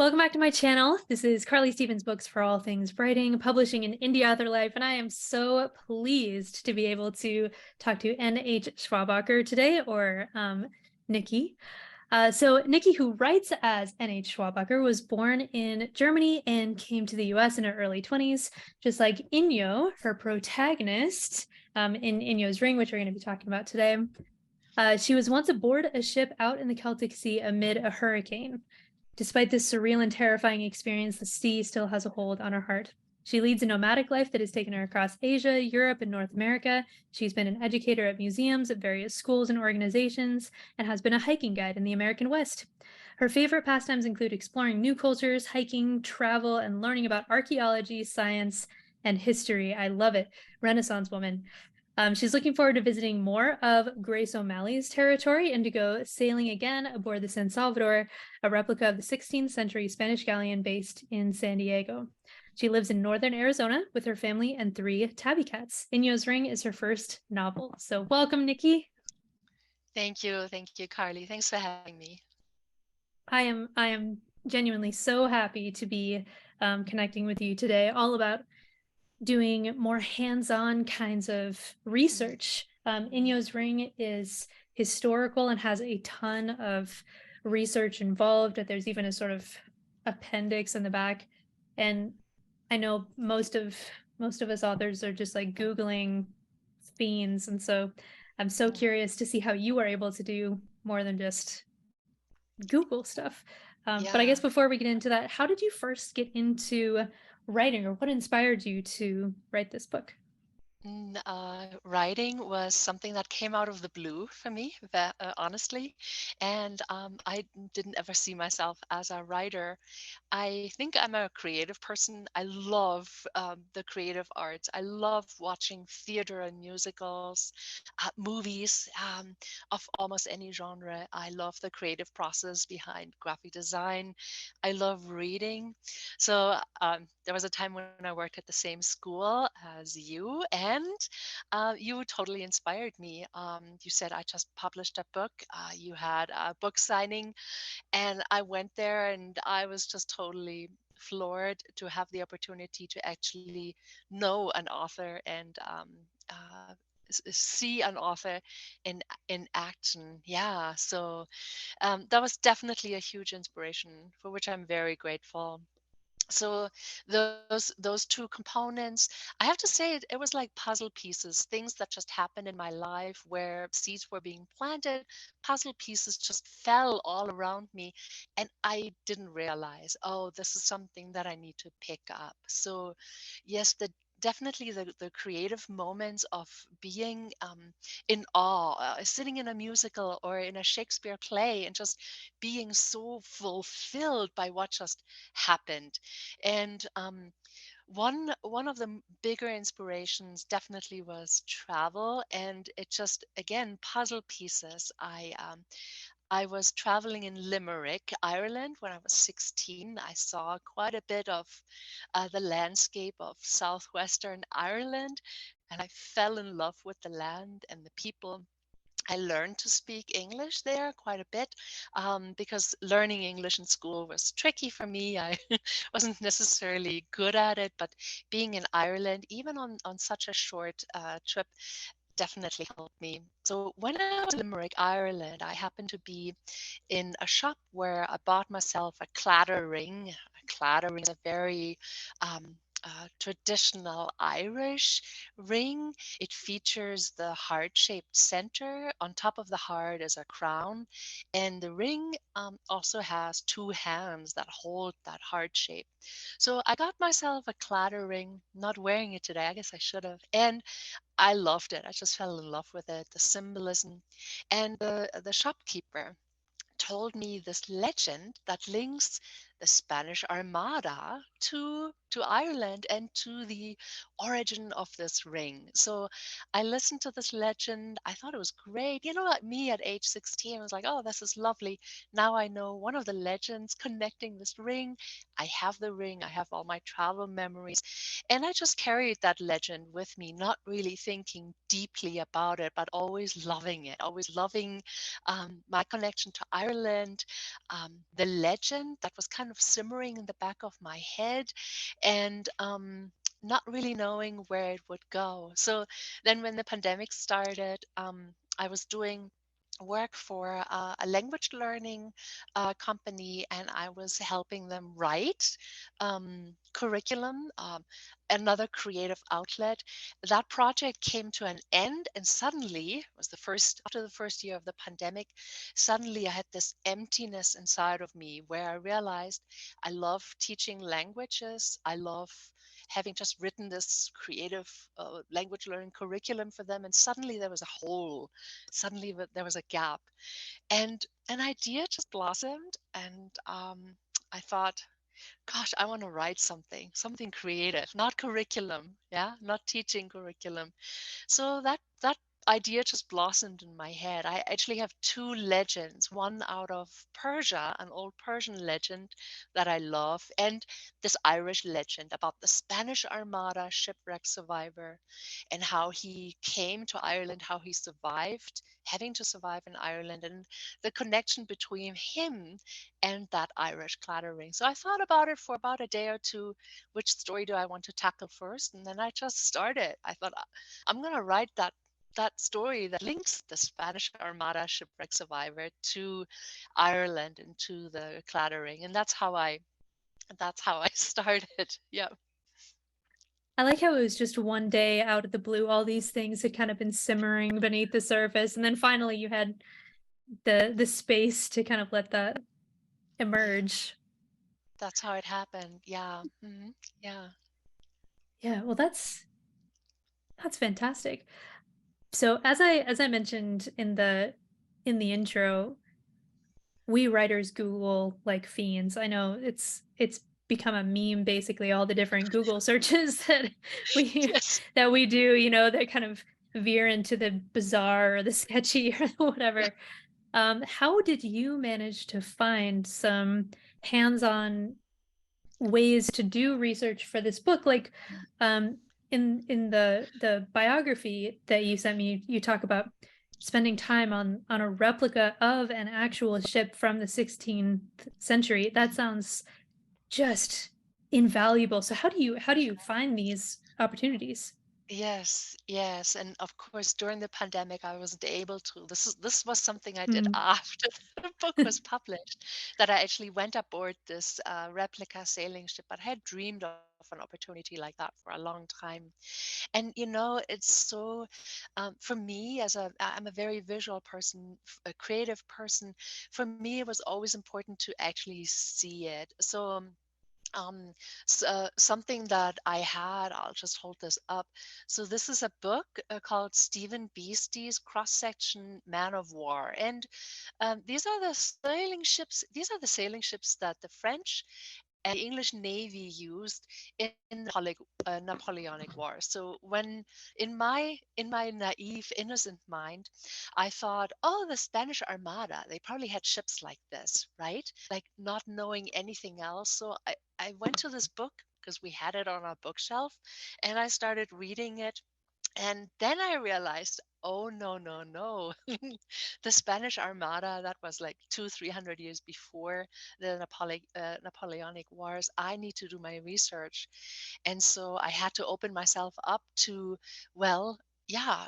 Welcome back to my channel. This is Carly Stevens Books for all things writing, publishing, and indie author life, and I am so pleased to be able to talk to N.H. Schwabacher today, or Nikki. So Nikki, who writes as N.H. Schwabacher, was born in Germany and came to the US in her early 20s, just like Inyo, her protagonist in Inyo's Ring, which we're going to be talking about today. She was once aboard a ship out in the Celtic Sea amid a hurricane. Despite this surreal and terrifying experience, the sea still has a hold on her heart. She leads a nomadic life that has taken her across Asia, Europe, and North America. She's been an educator at museums, at various schools and organizations, and has been a hiking guide in the American West. Her favorite pastimes include exploring new cultures, hiking, travel, and learning about archaeology, science, and history. I love it. Renaissance woman. She's looking forward to visiting more of Grace O'Malley's territory and to go sailing again aboard the San Salvador, a replica of the 16th century Spanish galleon based in San Diego. She lives in northern Arizona with her family and 3 tabby cats. Inyo's Ring is her first novel. So welcome, Nikki. Thank you, Carly. Thanks for having me. I am genuinely so happy to be connecting with you today, all about doing more hands-on kinds of research. Inyo's Ring is historical and has a ton of research involved. There's even a sort of appendix in the back. And I know most of us authors are just like Googling fiends. And so I'm so curious to see how you are able to do more than just Google stuff. But I guess Yeah. before we get into that, how did you first get into writing, or what inspired you to write this book? Writing was something that came out of the blue for me, honestly. And I didn't ever see myself as a writer. I think I'm a creative person. I love the creative arts. I love watching theater and musicals, movies of almost any genre. I love the creative process behind graphic design. I love reading. So there was a time when I worked at the same school as you, and you totally inspired me. You said I just published a book. You had a book signing, and I went there, and I was just totally floored to have the opportunity to actually know an author and see an author in action. Yeah, so that was definitely a huge inspiration, for which I'm very grateful. So those two components, I have to say, it was like puzzle pieces, things that just happened in my life where seeds were being planted. Puzzle pieces just fell all around me, and I didn't realize, oh, this is something that I need to pick up. So yes, definitely the creative moments of being in awe, sitting in a musical or in a Shakespeare play and just being so fulfilled by what just happened. And one of the bigger inspirations definitely was travel, and it just, again, puzzle pieces. I was traveling in Limerick, Ireland, when I was 16. I saw quite a bit of the landscape of southwestern Ireland, and I fell in love with the land and the people. I learned to speak English there quite a bit, because learning English in school was tricky for me. I wasn't necessarily good at it, but being in Ireland, even on such a short trip, definitely helped me. So when I was in Limerick, Ireland, I happened to be in a shop where I bought myself a clatter ring. A clatter ring is a very traditional Irish ring. It features the heart-shaped center. On top of the heart is a crown, and the ring also has 2 hands that hold that heart shape. So I got myself a clatter ring, not wearing it today. I guess I should have. And I loved it. I just fell in love with it, the symbolism. And the shopkeeper told me this legend that links the Spanish Armada to Ireland and to the origin of this ring. So I listened to this legend. I thought it was great. You know, like me at age 16, I was like, oh, this is lovely. Now I know one of the legends connecting this ring. I have the ring. I have all my travel memories. And I just carried that legend with me, not really thinking deeply about it, but always loving it, always loving my connection to Ireland, the legend that was kind kind of simmering in the back of my head, and not really knowing where it would go. So then when the pandemic started, I was doing work for a language learning company, and I was helping them write curriculum, another creative outlet. That project came to an end, and suddenly, it was the first after the first year of the pandemic, suddenly I had this emptiness inside of me where I realized I love teaching languages. I love having just written this creative language learning curriculum for them, and suddenly there was a hole. Suddenly there was a gap, and an idea just blossomed, and I thought, gosh, I want to write something creative, not curriculum, yeah, not teaching curriculum. So that idea just blossomed in my head. I actually have two legends, one out of Persia, an old Persian legend that I love, and this Irish legend about the Spanish Armada shipwreck survivor and how he came to Ireland, how he survived, having to survive in Ireland, and the connection between him and that Irish clattering. So I thought about it for about a day or two. Which story do I want to tackle first? And then I just started. I thought, I'm going to write that story that links the Spanish Armada shipwreck survivor to Ireland and to the clattering, and that's how I started. Yeah. I like how it was just one day out of the blue, all these things had kind of been simmering beneath the surface, and then finally you had the space to kind of let that Yeah, emerge. that's how it happened. Yeah. Yeah. Yeah, well that's fantastic. So as I mentioned in the intro, we writers Google like fiends. I know it's become a meme basically, all the different Google searches we Yes. that we do, that kind of veer into the bizarre or the sketchy or Yeah. whatever. How did you manage to find some hands-on ways to do research for this book? Like, um, in the biography that you sent me, you talk about spending time on a replica of an actual ship from the 16th century. That sounds just invaluable. So how do you find these opportunities? Yes, yes, and of course during the pandemic I wasn't able to. This was something I did Hmm. after the book was published, that I actually went aboard this replica sailing ship. But I had dreamed of an opportunity like that for a long time. And it's so for me, I'm a very visual person, a creative person. For me, it was always important to actually see it. So um something that I had, I'll just hold this up. So this is a book called Stephen Beastie's Cross Section Man of War, and these are the sailing ships that the French and the English Navy used in the Napoleonic War. So when in my naive, innocent mind, I thought, oh, the Spanish Armada, they probably had ships like this, right? Like not knowing anything else. So I went to this book because we had it on our bookshelf, and I started reading it, and then I realized, oh, no, no, no. The Spanish Armada, that was like 300 years before the Napoleonic Wars. I need to do my research. And so I had to open myself up to, well, yeah,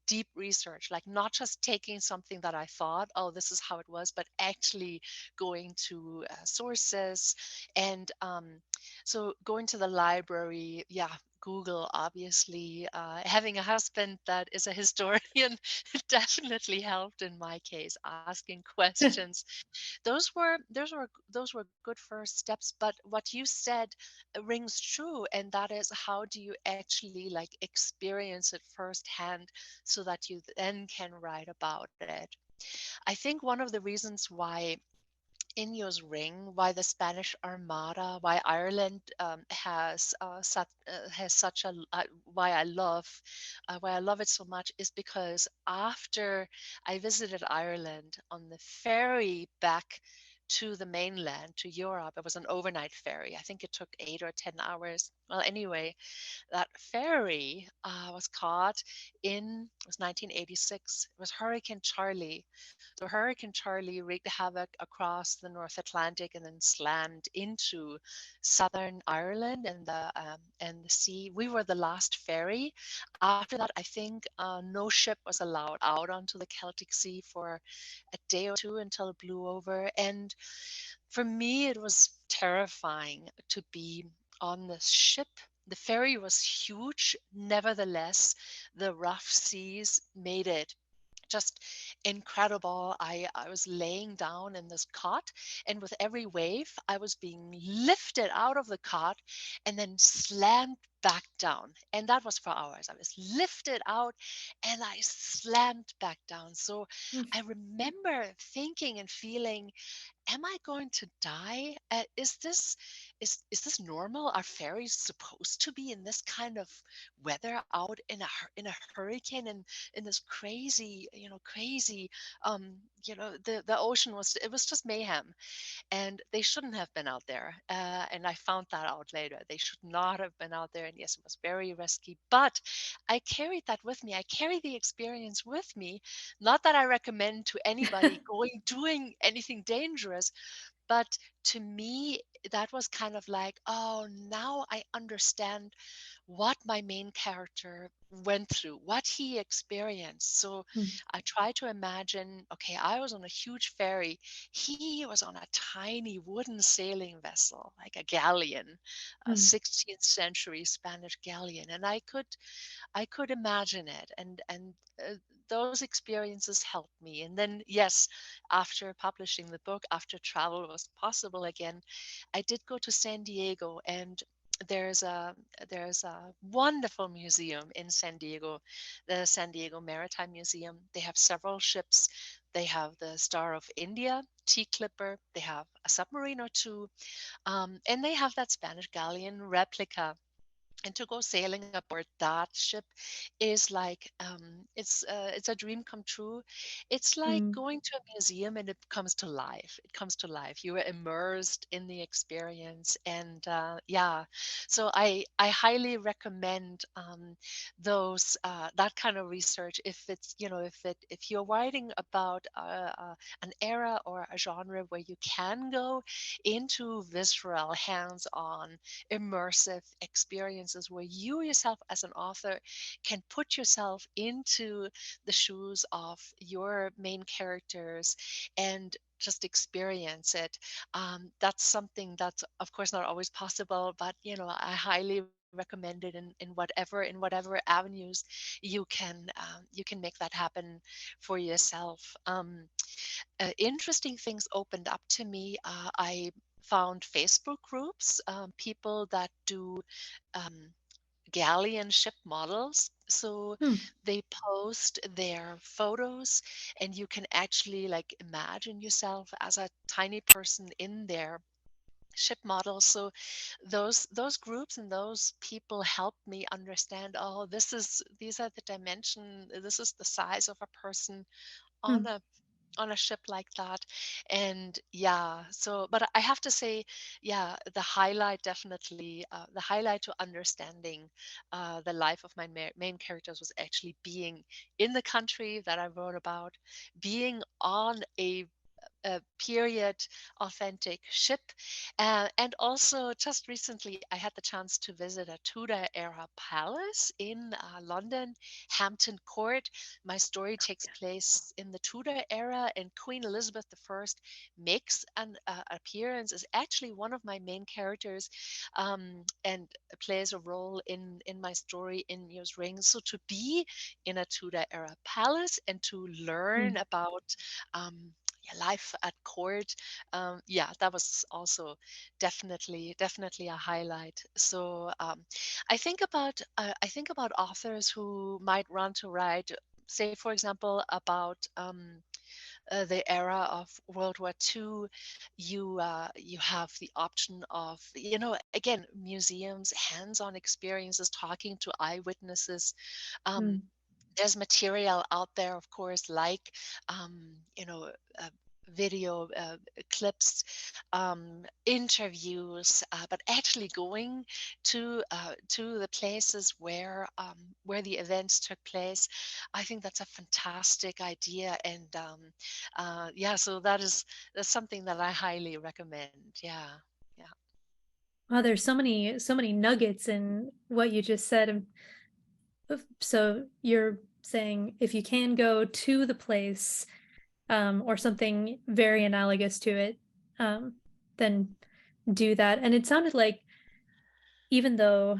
deep research, like not just taking something that I thought, oh, this is how it was, but actually going to sources, and so going to the library, yeah, Google, obviously. Having a husband that is a historian definitely helped in my case, asking questions. Those were good first steps. But what you said rings true, and that is, how do you actually like experience it firsthand so that you then can write about it? I think one of the reasons why Inyo's ring, why the Spanish Armada, why Ireland has such a why I love it so much, is because after I visited Ireland on the ferry back to the mainland, to Europe. It was an overnight ferry. I think it took 8 or 10 hours. Well, anyway, that ferry was caught in, it was 1986. It was Hurricane Charlie. So Hurricane Charlie wreaked havoc across the North Atlantic and then slammed into southern Ireland and the sea. We were the last ferry. After that, I think no ship was allowed out onto the Celtic Sea for a day or two until it blew over. And for me, it was terrifying to be on this ship. The ferry was huge. Nevertheless, the rough seas made it just incredible. I was laying down in this cot, and with every wave, I was being lifted out of the cot and then slammed back down. And that was for hours. I was lifted out and I slammed back down. So Mm, I remember thinking and feeling, am I going to die? Is this normal? Are ferries supposed to be in this kind of weather out in in a hurricane and in this crazy, crazy, the ocean was, it was just mayhem, and they shouldn't have been out there. And I found that out later. They should not have been out there. And yes, it was very risky, but I carried that with me. I carry the experience with me. Not that I recommend to anybody doing anything dangerous, but to me, that was kind of like, oh, now I understand what my main character went through, what he experienced. So mm, I try to imagine, okay, I was on a huge ferry. He was on a tiny wooden sailing vessel, like a galleon, a mm, 16th century Spanish galleon. And I could imagine it, and those experiences helped me. And then, yes, after publishing the book, after travel was possible again, I did go to San Diego, and there's a there's a wonderful museum in San Diego, the San Diego Maritime Museum. They have several ships. They have the Star of India, Tea Clipper. They have a submarine or two, and they have that Spanish galleon replica, and to go sailing aboard that ship is like, it's a dream come true. It's like mm, going to a museum and it comes to life. It comes to life. You are immersed in the experience. And yeah, so I highly recommend those that kind of research. If it's, if you're writing about an era or a genre where you can go into visceral, hands-on, immersive experiences where you yourself as an author can put yourself into the shoes of your main characters and just experience it. That's something that's of course not always possible, but I highly recommend it in whatever avenues you can make that happen for yourself. Interesting things opened up to me. I found Facebook groups, people that do um, galleon ship models. So mm, they post their photos, and you can actually like imagine yourself as a tiny person in their ship models. So those groups and those people helped me understand, oh, these are the dimension, this is the size of a person on mm, a ship like that. And yeah, so but I have to say, yeah, the highlight to understanding the life of my main characters was actually being in the country that I wrote about, being on a period authentic ship. And also, just recently, I had the chance to visit a Tudor era palace in London, Hampton Court. My story takes place in the Tudor era, and Queen Elizabeth I makes an appearance, is actually one of my main characters, and plays a role in my story, in Inyo's Ring. So to be in a Tudor era palace and to learn mm, about yeah, life at court. Yeah, that was also definitely a highlight. So I think about authors who might want to write, say for example, about the era of World War II. You have the option of, again, museums, hands-on experiences, talking to eyewitnesses. Um, mm, there's material out there, of course, like um, you know. video clips, interviews, but actually going to the places where the events took place. I think that's a fantastic idea, and yeah, so that's something that I highly recommend. Yeah, yeah, Wow, there's so many nuggets in what you just said. And so you're saying if you can go to the place, or something very analogous to it, um, then do that. And it sounded like even though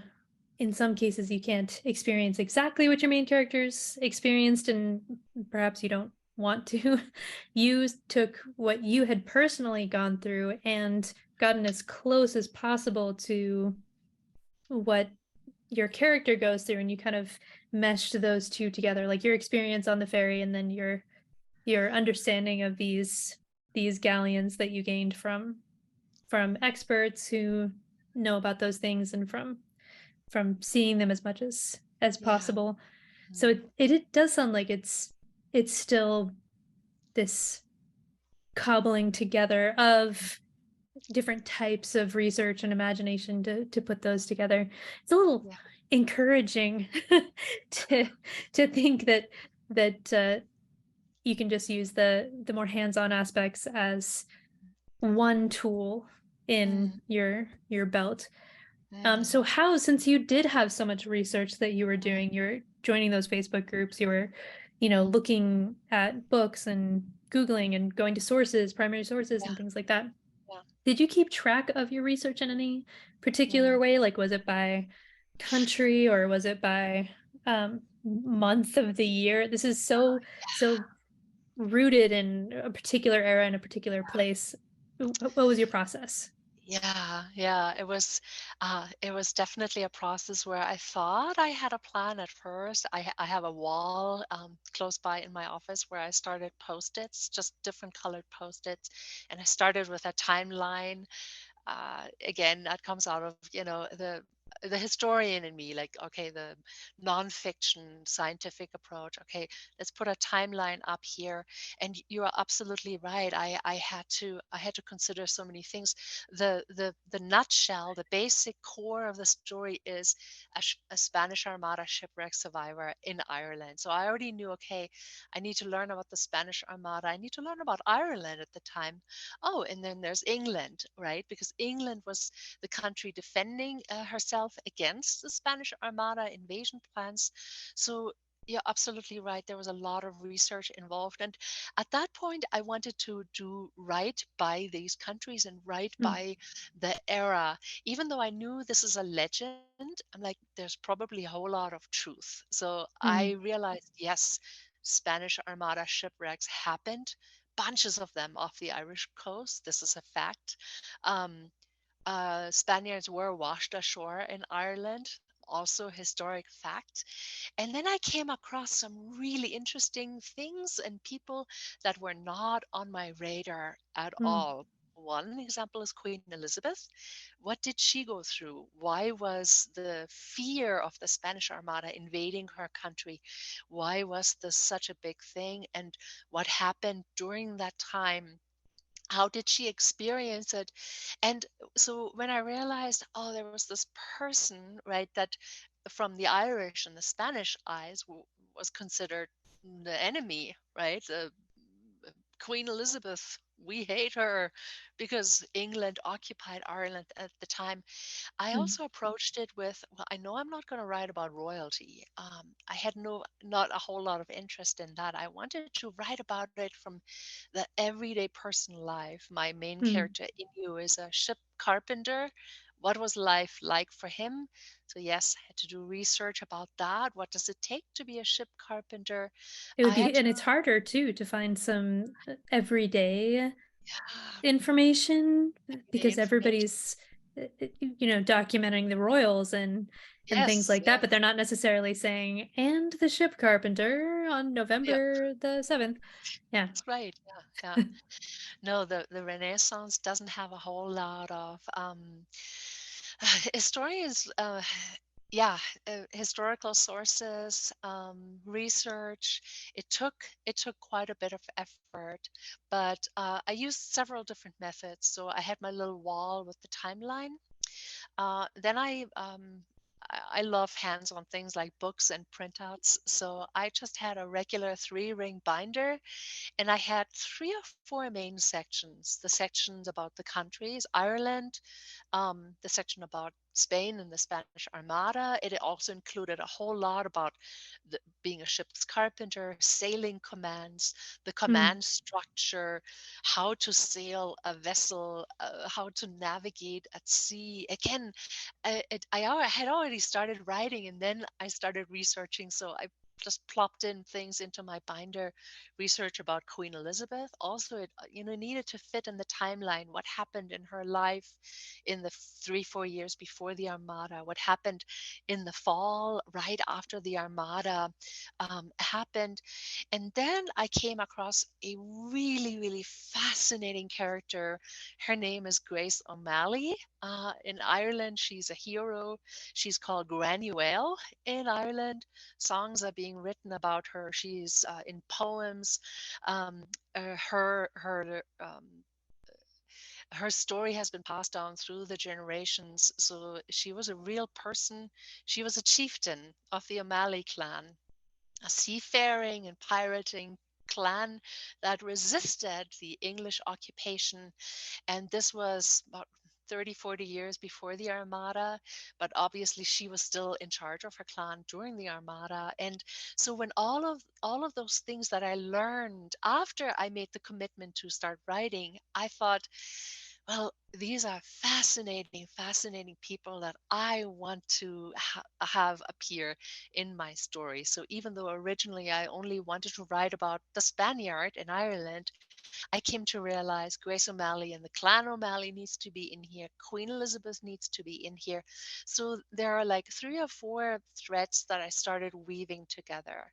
in some cases you can't experience exactly what your main characters experienced, and perhaps you don't want to, you took what you had personally gone through and gotten as close as possible to what your character goes through, and you kind of meshed those two together, like your experience on the ferry and then your understanding of these galleons that you gained from experts who know about those things, and from seeing them as much as yeah. possible. So Mm. it does sound like it's still this cobbling together of different types of research and imagination to put those together. It's a little Yeah, encouraging to to think that you can just use the more hands-on aspects as one tool mm, in your belt. mm, So how, since you did have so much research that you were mm, doing, you're joining those Facebook groups, you were, mm. looking at books and Googling and going to sources, primary sources Yeah, and things like that. yeah. Did you keep track of your research in any particular Mm. way? Like, was it by country or was it by month of the year? This is so rooted in a particular era in a particular place. What was your process? Yeah, yeah, it was definitely a process where I thought I had a plan at first. I have a wall close by in my office where I started post-its, just different colored post-its, and I started with a timeline. Again, that comes out of, the historian in me, like, okay, the nonfiction scientific approach. Okay, let's put a timeline up here. And you are absolutely right. I had to consider so many things. The nutshell, the basic core of the story is a Spanish Armada shipwreck survivor in Ireland. So I already knew, okay, I need to learn about the Spanish Armada. I need to learn about Ireland at the time. Oh, and then there's England, right? Because England was the country defending herself against the Spanish Armada invasion plans. So you're absolutely right. There was a lot of research involved. And at that point, I wanted to do right by these countries and right Mm, by the era. Even though I knew this is a legend, I'm like, there's probably a whole lot of truth. So I mm, realized, yes, Spanish Armada shipwrecks happened, bunches of them off the Irish coast. This is a fact. Um, Spaniards were washed ashore in Ireland, also historic fact. And then I came across some really interesting things and people that were not on my radar at mm. all. One example is Queen Elizabeth. What did she go through? Why was the fear of the Spanish Armada invading her country? Why was this such a big thing? And what happened during that time? How did she experience it? And so when I realized, oh, there was this person, right, that from the Irish and the Spanish eyes was considered the enemy, right? Queen Elizabeth, we hate her because England occupied Ireland at the time. I Mm. also approached it with, well, I know I'm not going to write about royalty. I had not a whole lot of interest in that. I wanted to write about it from the everyday person life. My main Mm. character, Inyo, is a ship carpenter. What was life like for him? So yes, I had to do research about that. What does it take to be a ship carpenter? It would I be, had to, and it's harder too to find some everyday yeah, information everyday because information. everybody's documenting the royals and things Yes, like that, yes, but they're not necessarily saying and the ship carpenter on yeah, November the 7th. Yeah. that's right. Yeah, yeah. No, the Renaissance doesn't have a whole lot of historians. yeah, historical sources, research. It took quite a bit of effort, but I used several different methods. So I had my little wall with the timeline. Then I love hands-on things like books and printouts. So I just had a regular three-ring binder, and I had three or four main sections. The sections about the countries, Ireland, the section about Spain and the Spanish Armada. It also included a whole lot about being a ship's carpenter, sailing commands, the Mm, command structure, how to sail a vessel, how to navigate at sea. Again, I had already started writing, and then I started researching. So I just plopped in things into my binder, research about Queen Elizabeth. Also, it needed to fit in the timeline. What happened in her life in the 3-4 years before the Armada? What happened in the fall right after the Armada happened? And then I came across a really, really fascinating character. Her name is Grace O'Malley. In Ireland, she's a hero. She's called Granuaile in Ireland. Songs are being written about her. She's in poems. Um, her story has been passed down through the generations. So she was a real person. She was a chieftain of the O'Malley clan, a seafaring and pirating clan that resisted the English occupation. And this was about 30, 40 years before the Armada, but obviously she was still in charge of her clan during the Armada. And so when all of those things that I learned after I made the commitment to start writing, I thought, well, these are fascinating people that I want to have appear in my story. So even though originally I only wanted to write about the Spaniard in Ireland, I came to realize Grace O'Malley and the Clan O'Malley needs to be in here. Queen Elizabeth needs to be in here. So there are like 3 or 4 threads that I started weaving together.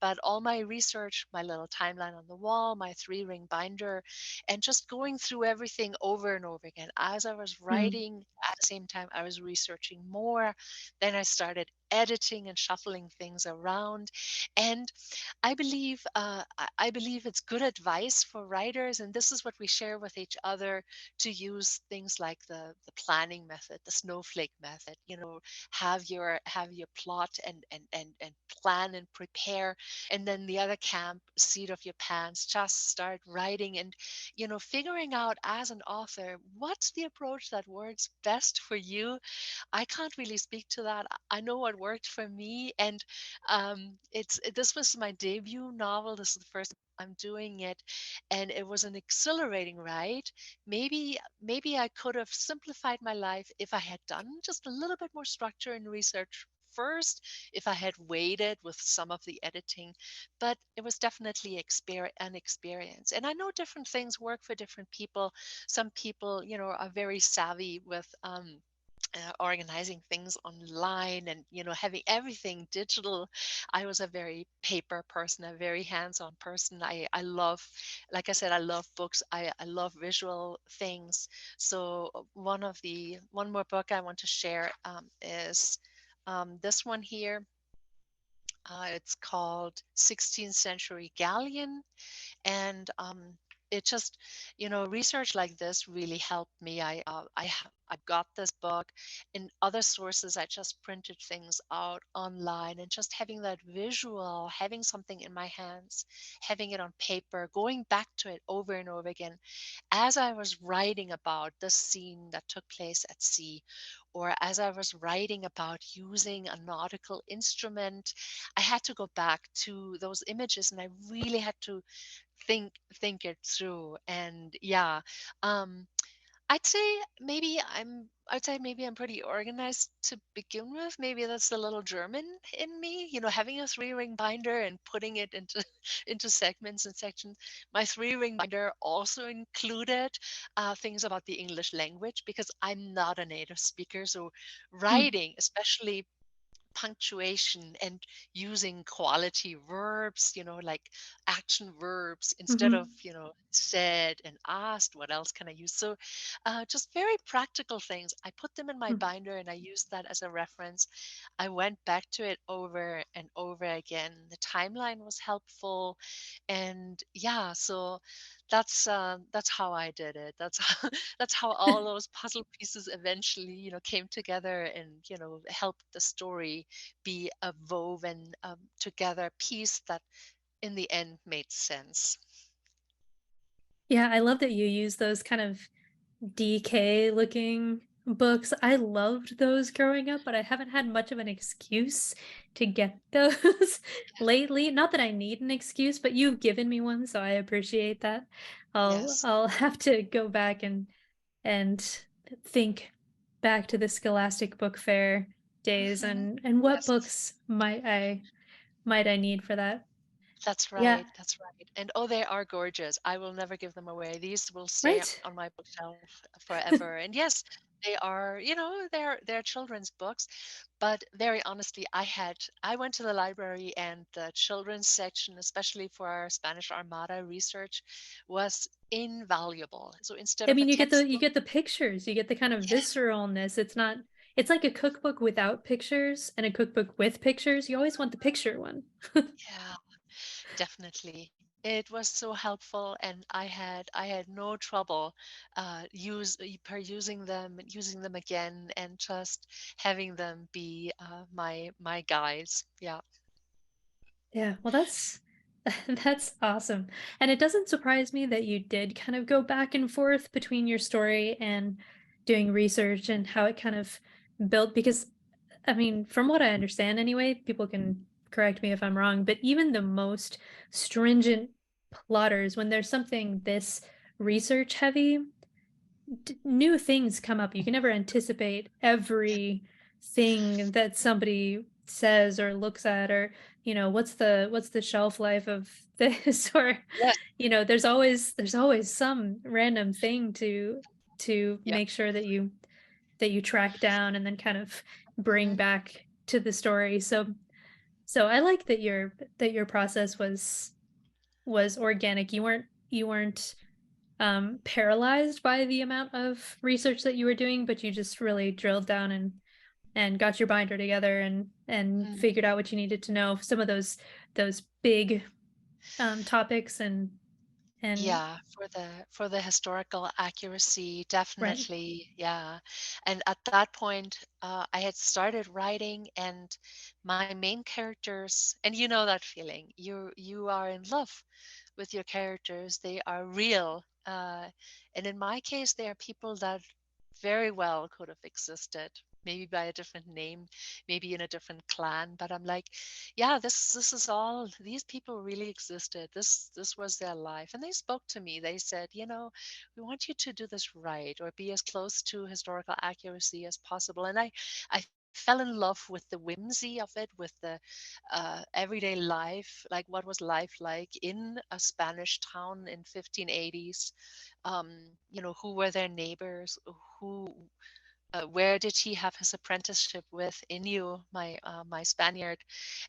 But all my research, my little timeline on the wall, my three-ring binder, and just going through everything over and over again. As I was mm, writing, at the same time, I was researching more. Then I started editing and shuffling things around. And I believe it's good advice for writers, and this is what we share with each other, to use things like the planning method, the snowflake method. Have your plot and plan and prepare, and then the other camp, seat of your pants, just start writing, and figuring out as an author what's the approach that works best for you. I can't really speak to that. I know what worked for me, and this was my debut novel. This is the first I'm doing it, and it was an exhilarating ride. Maybe I could have simplified my life if I had done just a little bit more structure and research first, if I had waited with some of the editing, but it was definitely an experience. And I know different things work for different people. Some people, are very savvy with organizing things online, and having everything digital. I was a very paper person, a very hands-on person. I love, like I said, I love books. I love visual things. So one more book I want to share is this one here. It's called 16th Century Galleon, and it just, research like this really helped me. I got this book. In other sources, I just printed things out online, and just having that visual, having something in my hands, having it on paper, going back to it over and over again as I was writing about the scene that took place at sea, or as I was writing about using a nautical instrument. I had to go back to those images, and I really had to think it through. And yeah, um I'd say maybe I'm pretty organized to begin with. Maybe that's a little German in me, having a three-ring binder and putting it into into segments and sections. My three-ring binder also included things about the English language, because I'm not a native speaker. So mm, writing, especially punctuation and using quality verbs, like action verbs instead of, Mhm. said and asked, what else can I use? So just very practical things. I put them in my Mm. binder and I used that as a reference. I went back to it over and over again. The timeline was helpful. And yeah, so that's how I did it. That's how, that's how all those puzzle pieces eventually, came together and, helped the story be a woven together piece that in the end made sense. Yeah, I love that you use those kind of DK looking books. I loved those growing up, but I haven't had much of an excuse to get those lately. Not that I need an excuse, but you've given me one, so I appreciate that. I'll Yes. I'll have to go back and think back to the Scholastic Book Fair days Hmm. and what Yes. books might I need for that. That's Yeah, right. That's right. And oh, they are gorgeous. I will never give them away. These will stay right? on my bookshelf forever. And yes, they are, they're children's books, but very honestly, I went to the library and the children's section, especially for our Spanish Armada research, was invaluable. So instead I of a mean, you textbook, get the pictures, you get the kind of visceralness. It's like a cookbook without pictures and a cookbook with pictures. You always want the picture one. yeah, definitely. It was so helpful, and I had no trouble per using them again, and just having them be my guides. Yeah. Yeah, well, that's that's awesome. And it doesn't surprise me that you did kind of go back and forth between your story and doing research and how it kind of built because I mean, from what I understand anyway, people can correct me if I'm wrong, but even the most stringent plotters, when there's something this research heavy, new things come up. You can never anticipate everything that somebody says or looks at or what's the shelf life of this or Yes. there's always some random thing to Yep. make sure that you track down and then kind of bring Mhm. back to the story. So I like that your process was organic. You weren't paralyzed by the amount of research that you were doing, but you just really drilled down and got your binder together and Mhm. figured out what you needed to know. Some of those big topics and Yeah, for the historical accuracy, right. definitely. Yeah. And at that point, I had started writing and my main characters, and you know that feeling. You are in love with your characters. They are real. And in my case, they are people that very well could have existed, maybe by a different name, maybe in a different clan. But I'm like, yeah, this is all. These people really existed. This was their life, and they spoke to me. They said, we want you to do this right or be as close to historical accuracy as possible. And I fell in love with the whimsy of it, with the everyday life, like what was life like in a Spanish town in 1580s. Who were their neighbors, who where did he have his apprenticeship with Inyo, my Spaniard,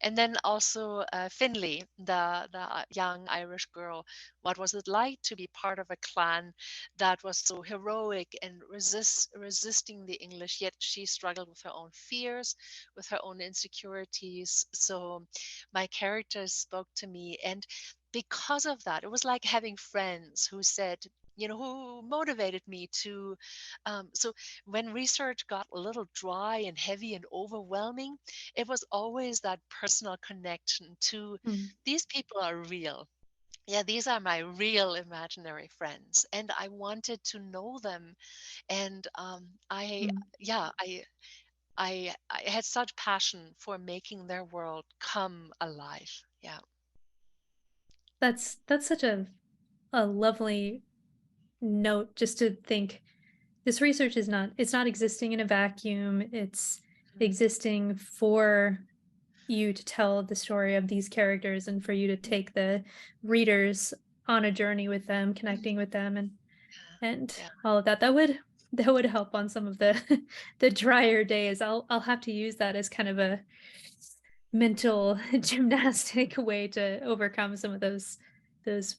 and then also Finley, the young Irish girl. What was it like to be part of a clan that was so heroic and resisting the English? Yet she struggled with her own fears, with her own insecurities. So my characters spoke to me, and because of that, it was like having friends who said, who motivated me to. So when research got a little dry and heavy and overwhelming, it was always that personal connection to Mm, these people are real. Yeah, these are my real imaginary friends, and I wanted to know them. And mm. I had such passion for making their world come alive. Yeah. That's such a lovely note just to think this research is not it's not existing in a vacuum. It's Mm, existing for you to tell the story of these characters and for you to mm, take the readers on a journey with them, mm. connecting with them and Yeah. all of that. That would that would help on some of the the drier days. I'll have to use that as kind of a mental gymnastic way to overcome some of those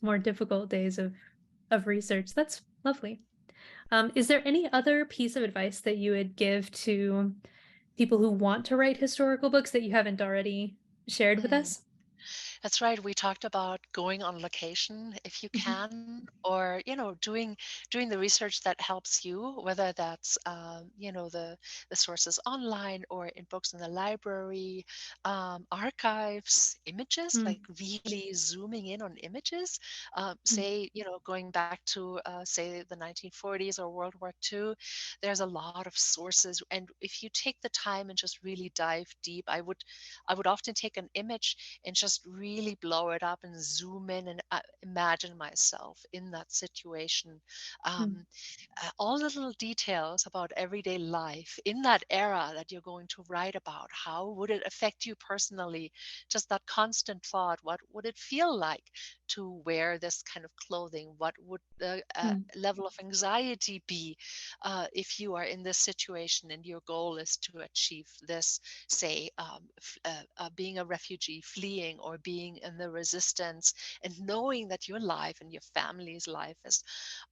more difficult days of research. That's lovely. Is there any other piece of advice that you would give to people who want to write historical books that you haven't already shared with Mm. us? That's right. We talked about going on location if you Mhm, can, or doing the research that helps you, whether that's the sources online or in books in the library, archives, images, like mm, really zooming in on images. mm, Say going back to say the 1940s or World War II, there's a lot of sources, and if you take the time and just really dive deep, I would often take an image and just really blow it up and zoom in and imagine myself in that situation. mm, Um, all the little details about everyday life in that era that you're going to write about. How would it affect you personally? Just that constant thought, what would it feel like to wear this kind of clothing? What would the mm, level of anxiety be if you are in this situation and your goal is to achieve this, say, being a refugee, fleeing, or being in the resistance, and knowing that your life and your family's life is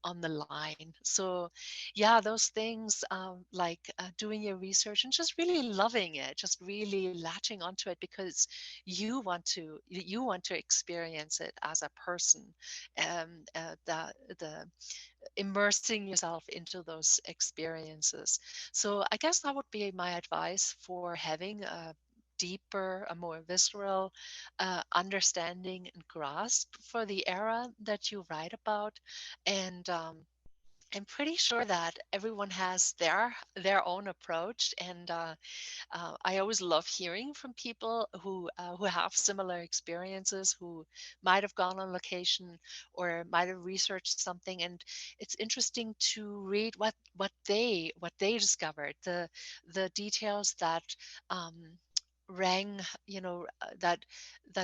on the line. So, yeah, those things like doing your research and just really loving it, just really latching onto it because you want to experience it as a person. The immersing yourself into those experiences. So I guess that would be my advice for having a deeper, a more visceral understanding and grasp for the era that you write about. And I'm pretty sure that everyone has their own approach, and I always love hearing from people who have similar experiences, who might have gone on location or might have researched something, and it's interesting to read what they discovered, the details that rang, that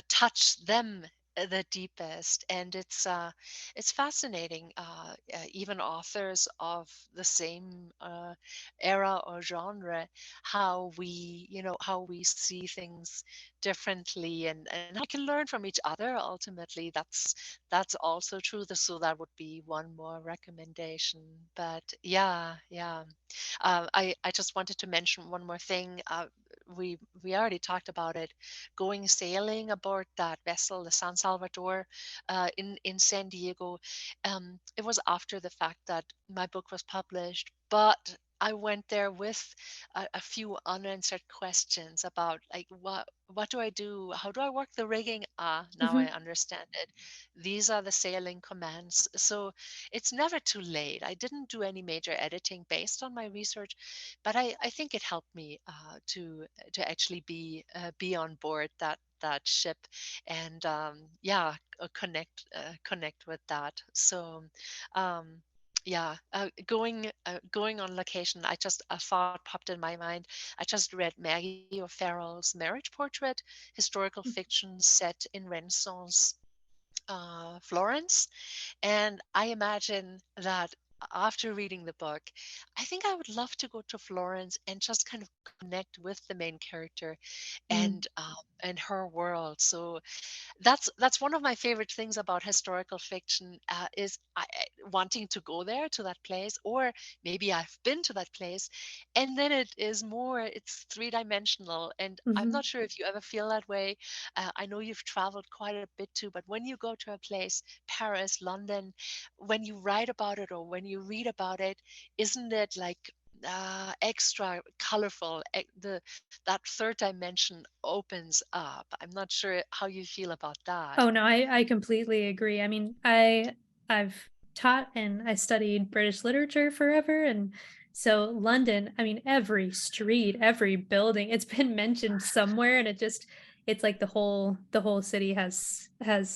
touched them the deepest. And it's fascinating, even authors of the same era or genre, how we see things differently, and how we can learn from each other. Ultimately, that's also true. So that would be one more recommendation. But yeah, yeah. I just wanted to mention one more thing. We already talked about it. Going sailing aboard that vessel, the San Salvador, in San Diego. It was after the fact that my book was published, but I went there with a few unanswered questions about, like, what do I do? How do I work the rigging? Now I mhm. understand it. These are the sailing commands. So it's never too late. I didn't do any major editing based on my research, but I think it helped me to actually be on board that ship, and yeah, connect with that. So um, yeah, going on location. I just a thought popped in my mind. I just read Maggie O'Farrell's Marriage Portrait, historical Mm, fiction set in Renaissance Florence. And I imagine that after reading the book, I think I would love to go to Florence and just kind of connect with the main character mm, and her world. So that's one of my favorite things about historical fiction, is wanting to go there to that place, or maybe I've been to that place, and then it's three-dimensional. And I'm mhm. not sure if you ever feel that way. I know you've traveled quite a bit too, but when you go to a place, Paris, London, when you write about it or when you read about it, isn't it like extra colorful? That third dimension opens up. I'm not sure how you feel about that. Oh, no, I completely agree. I mean, I've taught and I studied British literature forever, and so London, I mean, every street, every building, it's been mentioned somewhere, and it's like the whole city has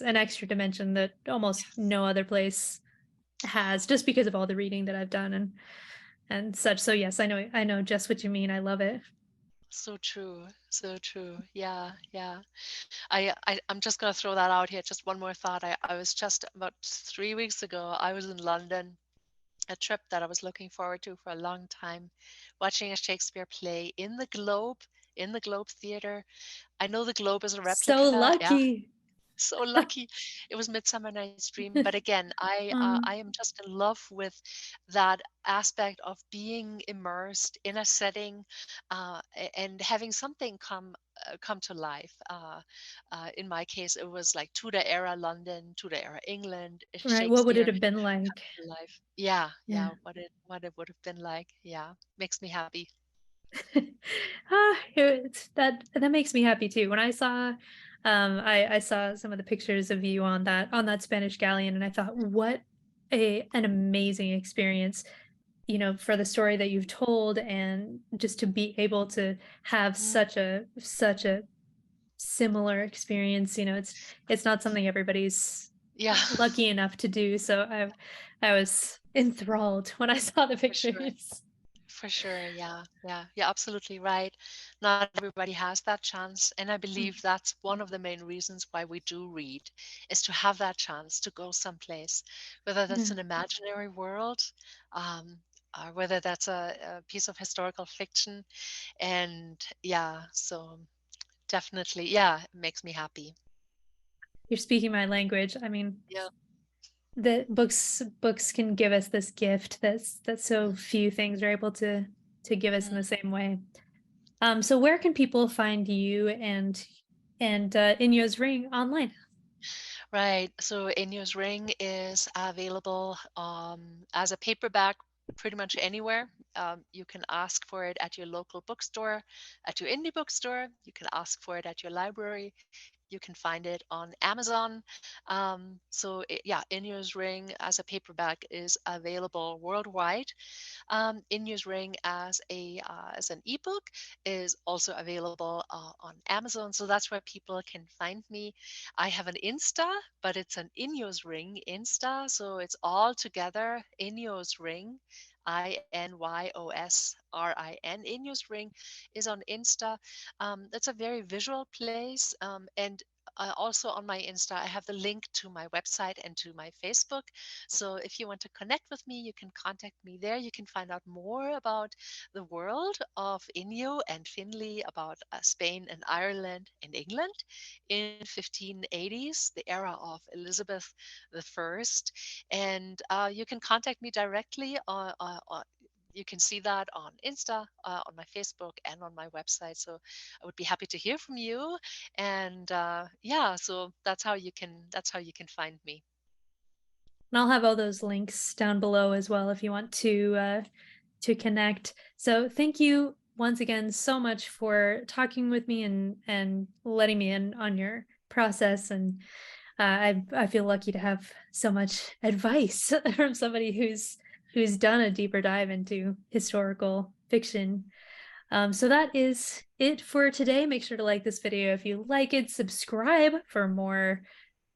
an extra dimension that almost Yes. no other place has, just because of all the reading that I've done and such. So yes, I know just what you mean. I love it. So true. So true. Yeah, yeah. I'm just gonna throw that out here. Just one more thought. I was just about 3 weeks ago, I was in London, a trip that I was looking forward to for a long time, watching a Shakespeare play in the Globe Theater. I know the Globe is a So replica. Yeah, lucky. so lucky. It was Midsummer Night's Dream. But again, I Um, am just in love with that aspect of being immersed in a setting, and having something come to life. In my case, it was like Tudor era London, Tudor era England, right. What would it Shakespeare have been like? to life. Yeah, Yeah. yeah. What it would have been like. Yeah, makes me happy. That makes me happy too. When I saw, I saw some of the pictures of you on that Spanish galleon, and I thought, what a an amazing experience, for the story that you've told, and just to be able to have Mm, such a similar experience. It's not something everybody's yeah, lucky enough to do. So I was enthralled when I saw the for sure. pictures. For sure, yeah, yeah, you're absolutely right. Not everybody has that chance, and I Mm, believe that's one of the main reasons why we do read, is to have that chance to go someplace, whether that's yeah. an imaginary world, um, or whether that's a piece of historical fiction. And yeah, so definitely, yeah, it makes me happy. You're speaking my language. I mean, Yeah. the books can give us this gift that so Mm, few things are able to give us in the mm. same way. So where can people find you and Inyo's Ring online? Right. So Inyo's Ring is available as a paperback pretty much anywhere. You can ask for it at your local bookstore, at your indie bookstore. You can ask for it at your library. You can find it on Amazon. Yeah, Inyo's Ring as a paperback is available worldwide. In Ring as an ebook is also available on Amazon. So that's where people can find me. I have an Insta, but it's an Inyo's Ring Insta. So it's all together. Inyo's Ring. INYOSRIN. Inyo's Ring is on Insta. It's a very visual place. And also on my Insta, I have the link to my website and to my Facebook. So if you want to connect with me, you can contact me there. You can find out more about the world of Inyo and Finley, about Spain and Ireland and England in 1580s, the era of Elizabeth the First. And you can contact me directly you can see that on Insta, on my Facebook, and on my website. So I would be happy to hear from you. And yeah, so that's how you can find me. And I'll have all those links down below as well if you want to connect. So thank you once again so much for talking with me and letting me in on your process. And I feel lucky to have so much advice from somebody who's done a deeper dive into historical fiction. So that is it for today. Make sure to like this video if you like it. Subscribe for more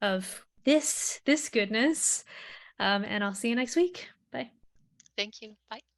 of this goodness. And I'll see you next week. Bye. Thank you. Bye.